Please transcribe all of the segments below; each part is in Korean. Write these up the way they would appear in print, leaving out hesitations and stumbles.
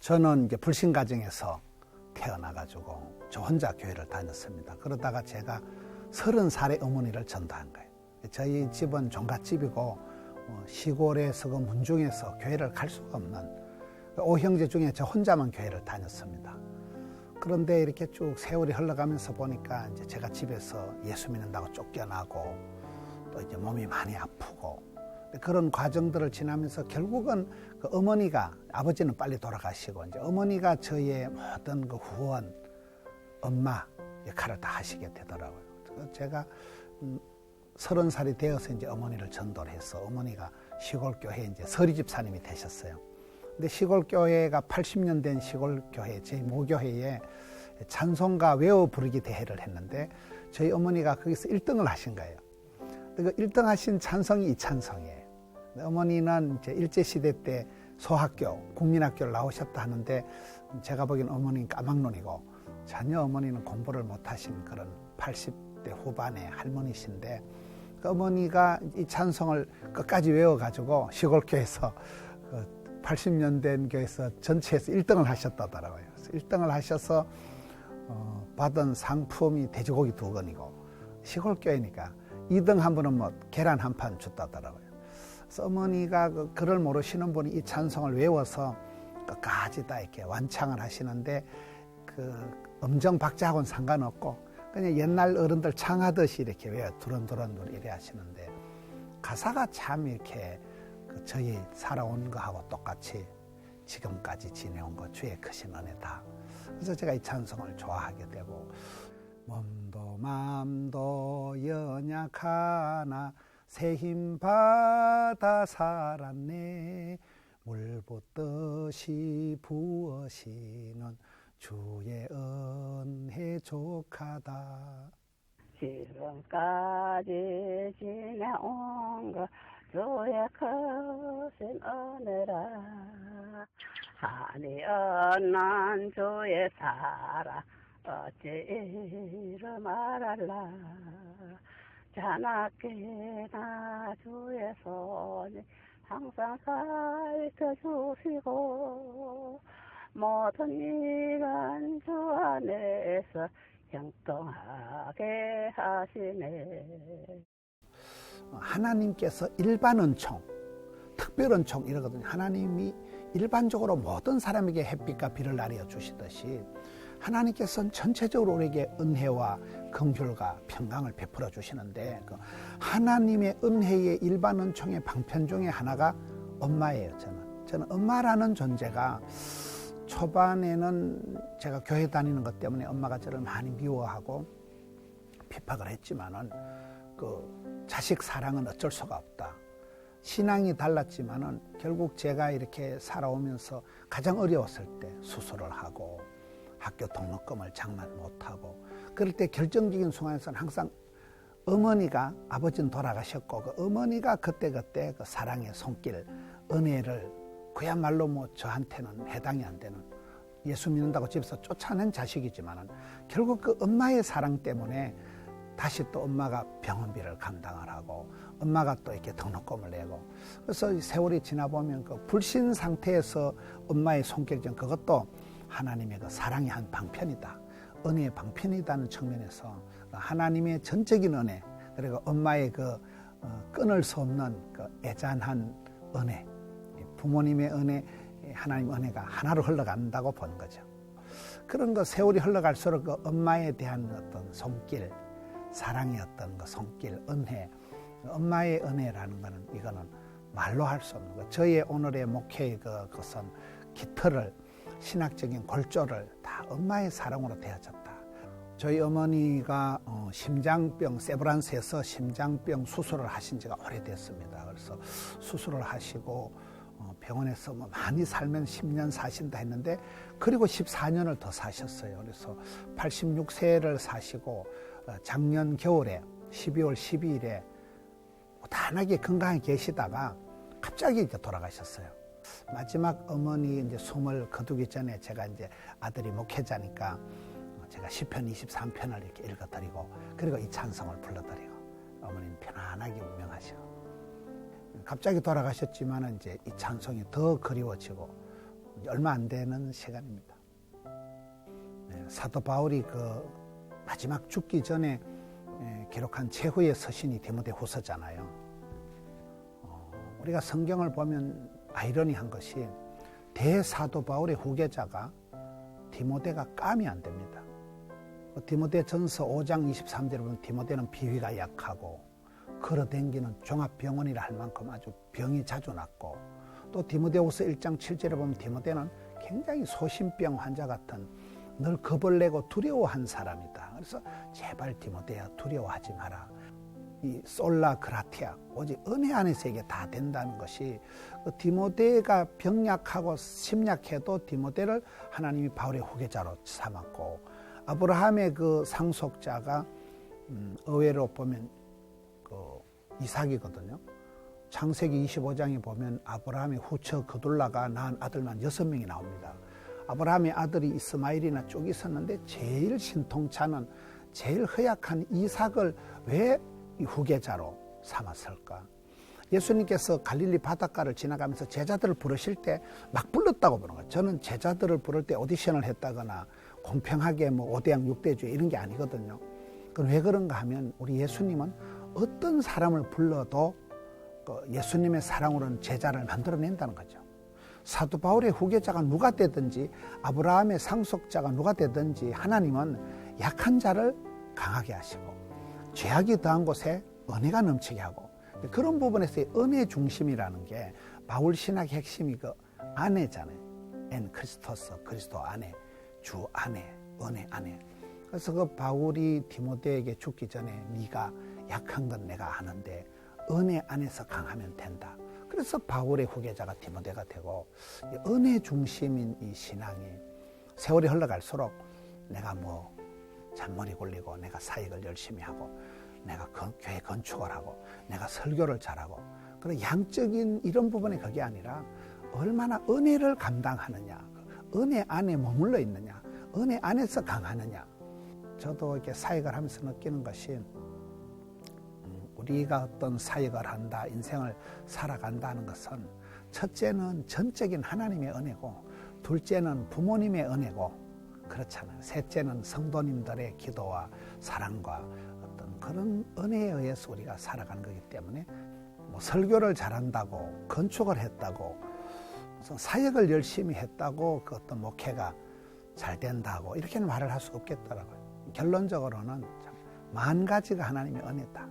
저는 이제 불신 가정에서 태어나가지고 저 혼자 교회를 다녔습니다. 그러다가 제가 30살에 어머니를 전도한 거예요. 저희 집은 종갓집이고 시골에서 그 문중에서 교회를 갈 수가 없는 5형제 중에 저 혼자만 교회를 다녔습니다. 그런데 이렇게 쭉 세월이 흘러가면서 보니까 이제 제가 집에서 예수 믿는다고 쫓겨나고 또 이제 몸이 많이 아프고 그런 과정들을 지나면서 결국은 그 어머니가, 아버지는 빨리 돌아가시고 이제 어머니가 저의 모든 그 후원, 엄마 역할을 다 하시게 되더라고요. 제가 30살이 되어서 이제 어머니를 전도를 해서 어머니가 시골교회 이제 서리집사님이 되셨어요. 근데 시골교회가 80년 된 시골교회, 저희 모교회에 찬송가 외워 부르기 대회를 했는데 저희 어머니가 거기서 1등을 하신 거예요. 그 1등 하신 찬송이 이 찬송이에요. 어머니는 이제 일제시대 때 소학교, 국민학교를 나오셨다 하는데 제가 보기엔 어머니는 까막눈이고 전혀 어머니는 공부를 못하신 그런 80대 후반의 할머니신데 그 어머니가 이 찬송을 끝까지 외워가지고 시골교회에서 80년 된 교회에서 전체에서 1등을 하셨다더라고요. 1등을 하셔서 받은 상품이 돼지고기 2건이고 시골교회니까 2등 한 분은 뭐 계란 한 판 줬다더라고요. 그래서 어머니가 그 글을 모르시는 분이 이 찬송을 외워서 끝까지 다 이렇게 완창을 하시는데 그 음정 박자하고는 상관없고 그냥 옛날 어른들 창하듯이 이렇게 외워 두런두런 이래 하시는데 가사가 참 이렇게 저희 살아온 거하고 똑같이 지금까지 지내온 거 주의 크신 은혜다. 그래서 제가 이 찬송을 좋아하게 되고 몸도 마음도 연약하나 새 힘 받아 살았네 물 붓듯이 부어시는 주의 은혜 족하다. 지금까지 지내온 거 주의 크신 은혜라 한이 없는 주의 사랑 어찌 이루 말할라 자나깨나 주의 손이 항상 살펴주시고 모든 일은 주 안에서 형통하게 하시네. 하나님께서 일반 은총, 특별 은총 이러거든요. 하나님이 일반적으로 모든 사람에게 햇빛과 비를 내려 주시듯이 하나님께서는 전체적으로 우리에게 은혜와 긍휼과 평강을 베풀어 주시는데 그 하나님의 은혜의 일반 은총의 방편 중에 하나가 엄마예요. 저는 엄마라는 존재가 초반에는 제가 교회 다니는 것 때문에 엄마가 저를 많이 미워하고 핍박을 했지만은 그 자식 사랑은 어쩔 수가 없다. 신앙이 달랐지만은 결국 제가 이렇게 살아오면서 가장 어려웠을 때 수술을 하고 학교 등록금을 장만 못하고 그럴 때 결정적인 순간에서는 항상 어머니가 아버지는 돌아가셨고 그 어머니가 그때 그 사랑의 손길 은혜를 그야말로 뭐 저한테는 해당이 안 되는 예수 믿는다고 집에서 쫓아낸 자식이지만은 결국 그 엄마의 사랑 때문에 다시 또 엄마가 병원비를 감당을 하고 엄마가 또 이렇게 등록금을 내고 그래서 세월이 지나보면 그 불신 상태에서 엄마의 손길전 그것도 하나님의 그 사랑의 한 방편이다. 은혜의 방편이라는 측면에서 하나님의 전적인 은혜 그리고 엄마의 그 끊을 수 없는 그 애잔한 은혜 부모님의 은혜 하나님 은혜가 하나로 흘러간다고 보는 거죠. 그런 거 세월이 흘러갈수록 그 엄마에 대한 어떤 손길 사랑의 어떤 그 손길 은혜 엄마의 은혜라는 거는 이거는 말로 할 수 없는 거. 저의 오늘의 목회의 그것은 깃털을 신학적인 골조를 다 엄마의 사랑으로 되어졌다. 저희 어머니가 심장병 세브란스에서 심장병 수술을 하신 지가 오래됐습니다. 그래서 수술을 하시고 병원에서 뭐 많이 살면 10년 사신다 했는데 그리고 14년을 더 사셨어요. 그래서 86세를 사시고 작년 겨울에 12월 12일에 무난하게 건강히 계시다가 갑자기 이제 돌아가셨어요. 마지막 어머니 이제 숨을 거두기 전에 제가 이제 아들이 목회자니까 제가 시편 23편을 이렇게 읽어드리고 그리고 이 찬송을 불러드리고 어머니는 편안하게 운명하시고 갑자기 돌아가셨지만 이제 이 찬송이 더 그리워지고 얼마 안 되는 시간입니다. 네, 사도 바울이 그 마지막 죽기 전에 기록한 최후의 서신이 디모데후서잖아요. 우리가 성경을 보면 아이러니한 것이 대사도 바울의 후계자가 디모데가 깜이 안 됩니다. 디모데전서 5장 23절에 보면 디모데는 비위가 약하고 걸어댕기는 종합병원이라 할 만큼 아주 병이 자주 났고, 또 디모데후서 1장 7절에 보면 디모데는 굉장히 소심병 환자 같은 늘 겁을 내고 두려워한 사람이다. 그래서 제발 디모데야 두려워하지 마라. 이 솔라 그라티아, 오직 은혜 안에서 이게 다 된다는 것이, 디모데가 병약하고 심약해도 디모데를 하나님이 바울의 후계자로 삼았고, 아브라함의 그 상속자가 의외로 보면 그 이삭이거든요. 창세기 25장에 보면 아브라함의 후처 그둘라가 낳은 아들만 6명이 나옵니다. 아브라함의 아들이 이스마엘이나 쭉 있었는데 제일 신통찮은, 제일 허약한 이삭을 왜 후계자로 삼았을까? 예수님께서 갈릴리 바닷가를 지나가면서 제자들을 부르실 때 막 불렀다고 보는 거예요. 저는 제자들을 부를 때 오디션을 했다거나 공평하게 뭐 5대양 6대주의 이런 게 아니거든요. 그럼 왜 그런가 하면 우리 예수님은 어떤 사람을 불러도 예수님의 사랑으로는 제자를 만들어낸다는 거죠. 사도 바울의 후계자가 누가 되든지, 아브라함의 상속자가 누가 되든지, 하나님은 약한 자를 강하게 하시고 죄악이 더한 곳에 은혜가 넘치게 하고, 그런 부분에서의 은혜 중심이라는 게 바울 신학의 핵심이 그 안에잖아요. 엔 크리스토스, 그리스도 안에, 주 안에, 은혜 안에. 그래서 그 바울이 디모데에게 죽기 전에 네가 약한 건 내가 아는데 은혜 안에서 강하면 된다. 그래서 바울의 후계자가 디모데가 되고, 은혜 중심인 이 신앙이 세월이 흘러갈수록 내가 뭐 잔머리 굴리고, 내가 사역을 열심히 하고, 내가 교회 건축을 하고, 내가 설교를 잘하고, 그런 양적인 이런 부분이 그게 아니라 얼마나 은혜를 감당하느냐, 은혜 안에 머물러 있느냐, 은혜 안에서 강하느냐. 저도 이렇게 사역을 하면서 느끼는 것이, 우리가 어떤 사역을 한다, 인생을 살아간다는 것은 첫째는 전적인 하나님의 은혜고, 둘째는 부모님의 은혜고, 그렇잖아요. 셋째는 성도님들의 기도와 사랑과 어떤 그런 은혜에 의해서 우리가 살아가는 거기 때문에, 뭐 설교를 잘한다고, 건축을 했다고, 사역을 열심히 했다고 그 어떤 목회가 잘 된다고 이렇게는 말을 할 수 없겠더라고요. 결론적으로는 만 가지가 하나님의 은혜다.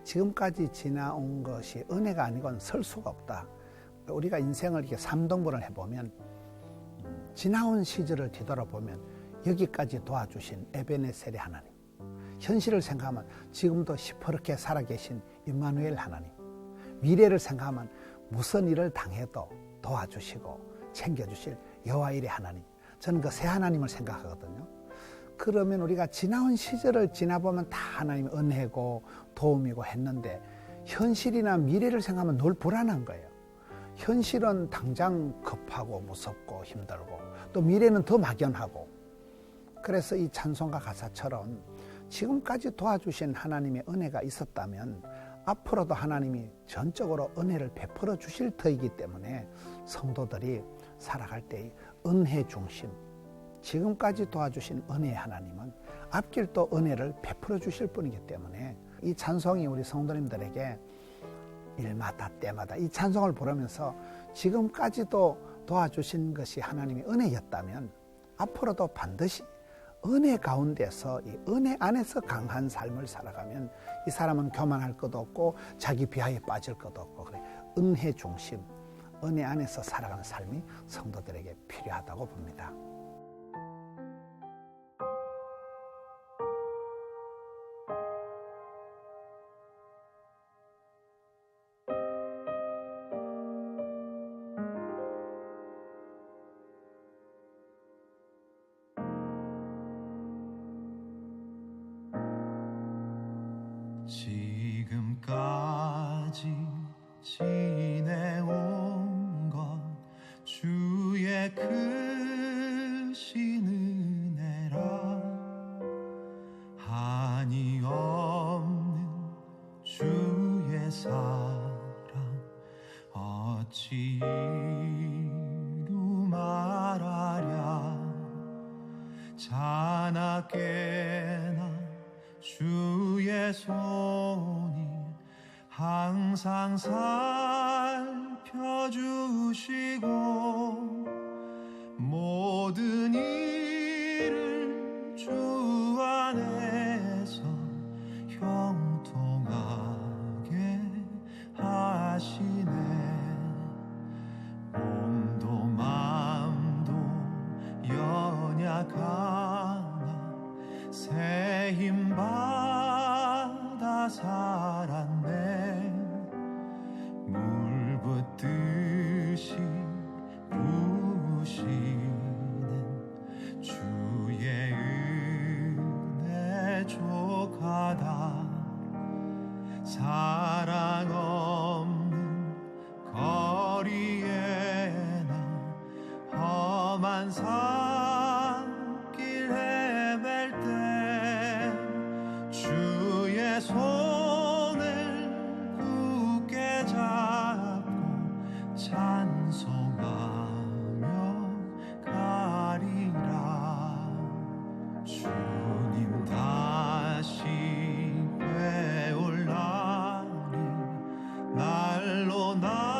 지금까지 지나온 것이 은혜가 아니고는 설 수가 없다. 우리가 인생을 이렇게 3등분을 해보면, 지나온 시절을 뒤돌아보면 여기까지 도와주신 에베네셀의 하나님, 현실을 생각하면 지금도 시퍼렇게 살아계신 임마누엘 하나님, 미래를 생각하면 무슨 일을 당해도 도와주시고 챙겨주실 여호와일의 하나님, 저는 그 세 하나님을 생각하거든요. 그러면 우리가 지나온 시절을 지나보면 다 하나님의 은혜고 도움이고 했는데, 현실이나 미래를 생각하면 늘 불안한 거예요. 현실은 당장 급하고 무섭고 힘들고, 또 미래는 더 막연하고. 그래서 이 찬송가 가사처럼 지금까지 도와주신 하나님의 은혜가 있었다면 앞으로도 하나님이 전적으로 은혜를 베풀어 주실 터이기 때문에, 성도들이 살아갈 때 은혜 중심, 지금까지 도와주신 은혜의 하나님은 앞길 또 은혜를 베풀어 주실 분이기 때문에, 이 찬송이 우리 성도님들에게 일마다 때마다 이 찬송을 부르면서 지금까지도 도와주신 것이 하나님의 은혜였다면 앞으로도 반드시 은혜 가운데서, 이 은혜 안에서 강한 삶을 살아가면 이 사람은 교만할 것도 없고 자기 비하에 빠질 것도 없고, 그래 은혜 중심, 은혜 안에서 살아가는 삶이 성도들에게 필요하다고 봅니다. 지금까지 지내온 것 주의 크신 은혜라. 한이 없는 주의 사랑 어찌 이루마 항상 살펴주시고 모든 일을 주 안에서 형통하게 하시네. 몸도 마음도 연약하나 새 힘 받아 살았네. 물 붓듯이 부으시는 주의 은혜 족하다. 사랑 없는 거리에나 험한 산길 헤맬 때 주의 손을 굳게 잡고 찬송하며 가리라. 주님 다시 배울 날이 날로 나